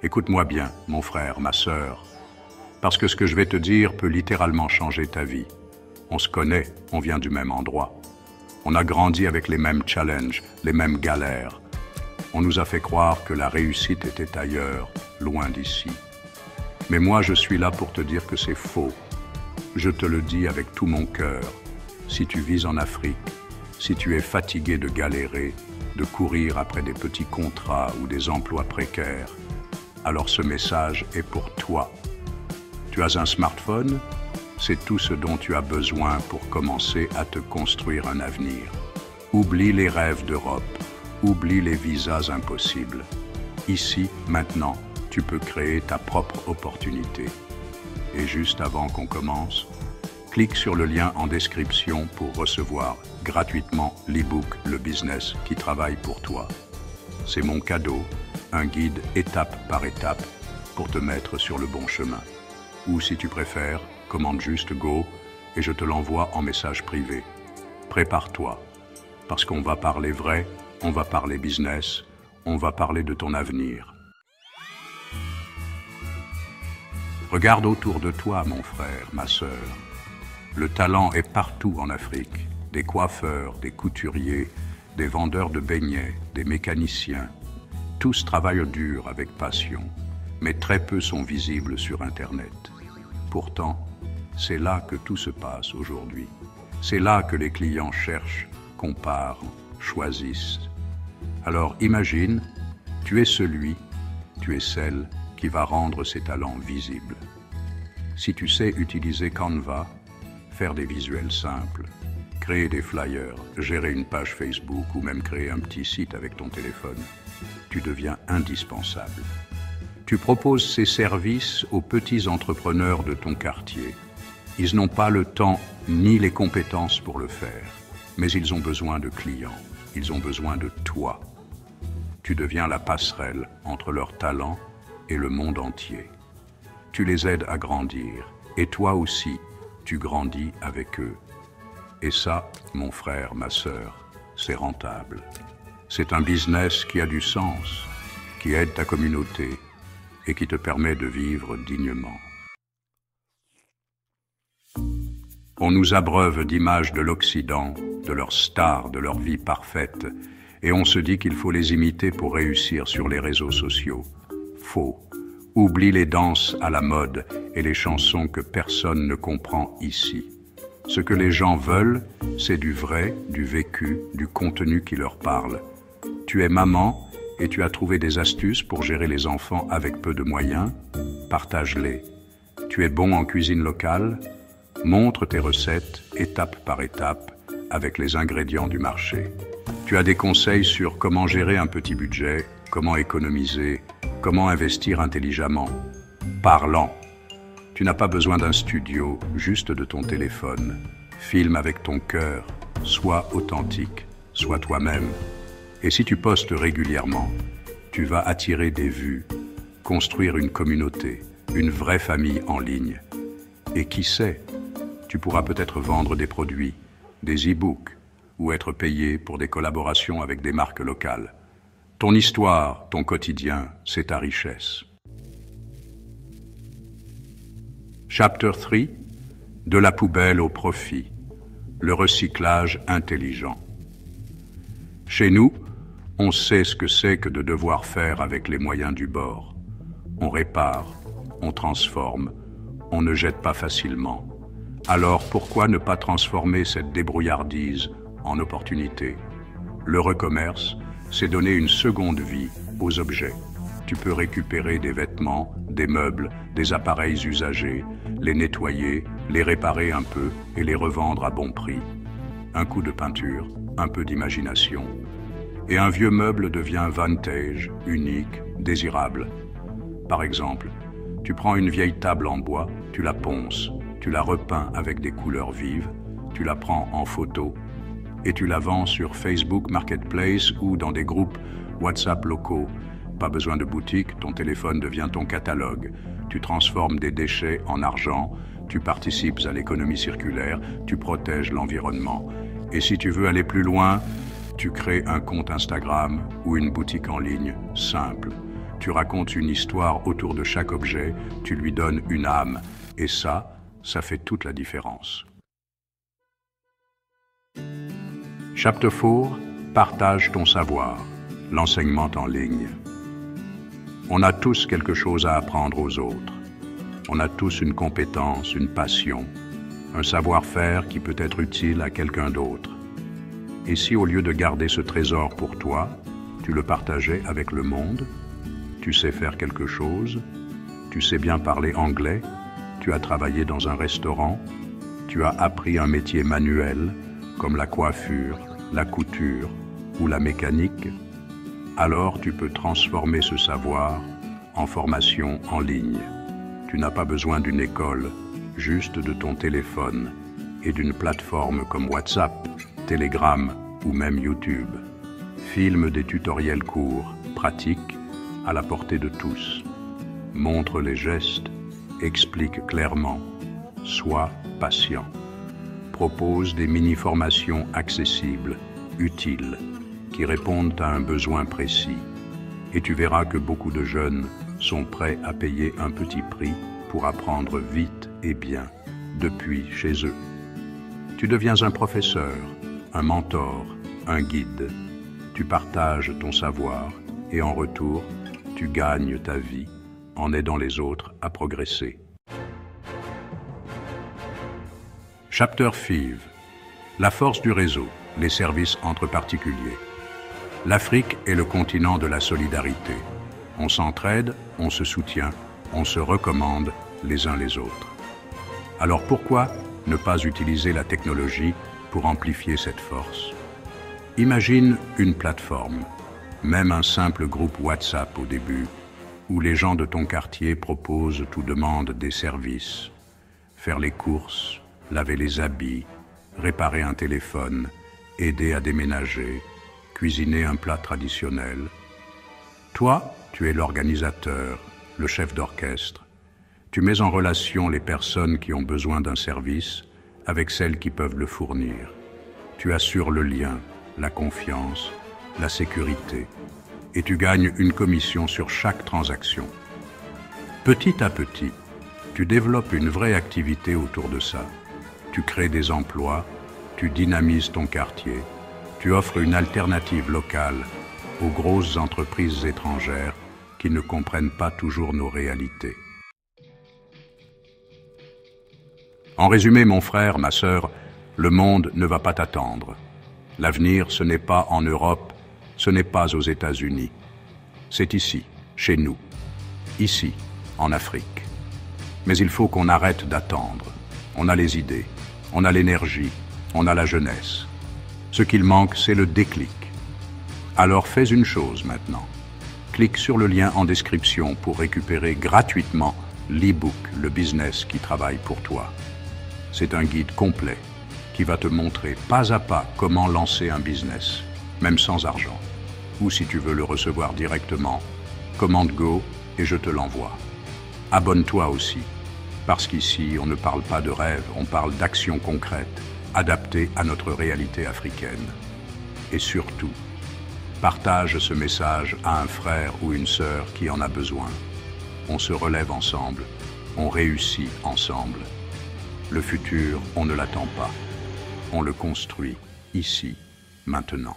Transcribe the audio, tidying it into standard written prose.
Écoute-moi bien, mon frère, ma sœur, parce que ce que je vais te dire peut littéralement changer ta vie. On se connaît, on vient du même endroit. On a grandi avec les mêmes challenges, les mêmes galères. On nous a fait croire que la réussite était ailleurs, loin d'ici. Mais moi, je suis là pour te dire que c'est faux. Je te le dis avec tout mon cœur. Si tu vis en Afrique, si tu es fatigué de galérer, de courir après des petits contrats ou des emplois précaires, alors ce message est pour toi. Tu as un smartphone? C'est tout ce dont tu as besoin pour commencer à te construire un avenir. Oublie les rêves d'Europe, oublie les visas impossibles. Ici, maintenant, tu peux créer ta propre opportunité. Et juste avant qu'on commence, clique sur le lien en description pour recevoir gratuitement l'e-book Le Business qui travaille pour toi. C'est mon cadeau, un guide étape par étape pour te mettre sur le bon chemin. Ou si tu préfères, commande juste Go et je te l'envoie en message privé. Prépare-toi, parce qu'on va parler vrai, on va parler business, on va parler de ton avenir. Regarde autour de toi, mon frère, ma sœur. Le talent est partout en Afrique. Des coiffeurs, des couturiers, des vendeurs de beignets, des mécaniciens. Tous travaillent dur avec passion, mais très peu sont visibles sur Internet. Pourtant, c'est là que tout se passe aujourd'hui. C'est là que les clients cherchent, comparent, choisissent. Alors imagine, tu es celui, tu es celle qui va rendre ses talents visibles. Si tu sais utiliser Canva, faire des visuels simples, créer des flyers, gérer une page Facebook ou même créer un petit site avec ton téléphone, tu deviens indispensable. Tu proposes ces services aux petits entrepreneurs de ton quartier. Ils n'ont pas le temps ni les compétences pour le faire, mais ils ont besoin de clients, ils ont besoin de toi. Tu deviens la passerelle entre leurs talents et le monde entier. Tu les aides à grandir, et toi aussi, tu grandis avec eux. Et ça, mon frère, ma sœur, c'est rentable. C'est un business qui a du sens, qui aide ta communauté et qui te permet de vivre dignement. On nous abreuve d'images de l'Occident, de leurs stars, de leur vie parfaite, et on se dit qu'il faut les imiter pour réussir sur les réseaux sociaux. Faux. Oublie les danses à la mode et les chansons que personne ne comprend ici. Ce que les gens veulent, c'est du vrai, du vécu, du contenu qui leur parle. Tu es maman et tu as trouvé des astuces pour gérer les enfants avec peu de moyens? Partage-les. Tu es bon en cuisine locale? Montre tes recettes, étape par étape, avec les ingrédients du marché. Tu as des conseils sur comment gérer un petit budget, comment économiser, comment investir intelligemment. Parlant. Tu n'as pas besoin d'un studio, juste de ton téléphone. Filme avec ton cœur, sois authentique, sois toi-même. Et si tu postes régulièrement, tu vas attirer des vues, construire une communauté, une vraie famille en ligne. Et qui sait, tu pourras peut-être vendre des produits, des e-books, ou être payé pour des collaborations avec des marques locales. Ton histoire, ton quotidien, c'est ta richesse. Chapter 3. De la poubelle au profit. Le recyclage intelligent. Chez nous, on sait ce que c'est que de devoir faire avec les moyens du bord. On répare, on transforme, on ne jette pas facilement. Alors pourquoi ne pas transformer cette débrouillardise en opportunité? Le recommerce, c'est donner une seconde vie aux objets. Tu peux récupérer des vêtements, des meubles, des appareils usagés, les nettoyer, les réparer un peu et les revendre à bon prix. Un coup de peinture, un peu d'imagination. Et un vieux meuble devient vintage, unique, désirable. Par exemple, tu prends une vieille table en bois, tu la ponces, tu la repeins avec des couleurs vives, tu la prends en photo et tu la vends sur Facebook Marketplace ou dans des groupes WhatsApp locaux. Pas besoin de boutique, ton téléphone devient ton catalogue. Tu transformes des déchets en argent, tu participes à l'économie circulaire, tu protèges l'environnement. Et si tu veux aller plus loin, tu crées un compte Instagram ou une boutique en ligne simple. Tu racontes une histoire autour de chaque objet, tu lui donnes une âme. Et ça fait toute la différence. Chaptefour, partage ton savoir. L'enseignement en ligne. On a tous quelque chose à apprendre aux autres. On a tous une compétence, une passion, un savoir-faire qui peut être utile à quelqu'un d'autre. Et si au lieu de garder ce trésor pour toi, tu le partageais avec le monde? Tu sais faire quelque chose? Tu sais bien parler anglais? Tu as travaillé dans un restaurant? Tu as appris un métier manuel, comme la coiffure, la couture ou la mécanique? Alors tu peux transformer ce savoir en formation en ligne. Tu n'as pas besoin d'une école, juste de ton téléphone et d'une plateforme comme WhatsApp, Telegram ou même YouTube. Filme des tutoriels courts, pratiques, à la portée de tous. Montre les gestes, explique clairement, sois patient. Propose des mini-formations accessibles, utiles, qui répondent à un besoin précis. Et tu verras que beaucoup de jeunes sont prêts à payer un petit prix pour apprendre vite et bien, depuis chez eux. Tu deviens un professeur, un mentor, un guide. Tu partages ton savoir et en retour, tu gagnes ta vie en aidant les autres à progresser. Chapter 5. La force du réseau, les services entre particuliers. L'Afrique est le continent de la solidarité. On s'entraide, on se soutient, on se recommande les uns les autres. Alors pourquoi ne pas utiliser la technologie pour amplifier cette force? Imagine une plateforme, même un simple groupe WhatsApp au début, où les gens de ton quartier proposent ou demandent des services. Faire les courses, laver les habits, réparer un téléphone, aider à déménager, cuisiner un plat traditionnel. Toi, tu es l'organisateur, le chef d'orchestre. Tu mets en relation les personnes qui ont besoin d'un service avec celles qui peuvent le fournir. Tu assures le lien, la confiance, la sécurité, et tu gagnes une commission sur chaque transaction. Petit à petit, tu développes une vraie activité autour de ça. Tu crées des emplois, tu dynamises ton quartier, tu offres une alternative locale aux grosses entreprises étrangères qui ne comprennent pas toujours nos réalités. En résumé, mon frère, ma sœur, le monde ne va pas t'attendre. L'avenir, ce n'est pas en Europe, ce n'est pas aux États-Unis. C'est ici, chez nous, ici, en Afrique. Mais il faut qu'on arrête d'attendre. On a les idées, on a l'énergie, on a la jeunesse. Ce qu'il manque, c'est le déclic. Alors fais une chose maintenant. Clique sur le lien en description pour récupérer gratuitement l'e-book Le business qui travaille pour toi. C'est un guide complet qui va te montrer pas à pas comment lancer un business, même sans argent. Ou si tu veux le recevoir directement, commande Go et je te l'envoie. Abonne-toi aussi, parce qu'ici on ne parle pas de rêve, on parle d'actions concrètes, adaptées à notre réalité africaine. Et surtout, partage ce message à un frère ou une sœur qui en a besoin. On se relève ensemble, on réussit ensemble. Le futur, on ne l'attend pas. On le construit ici, maintenant.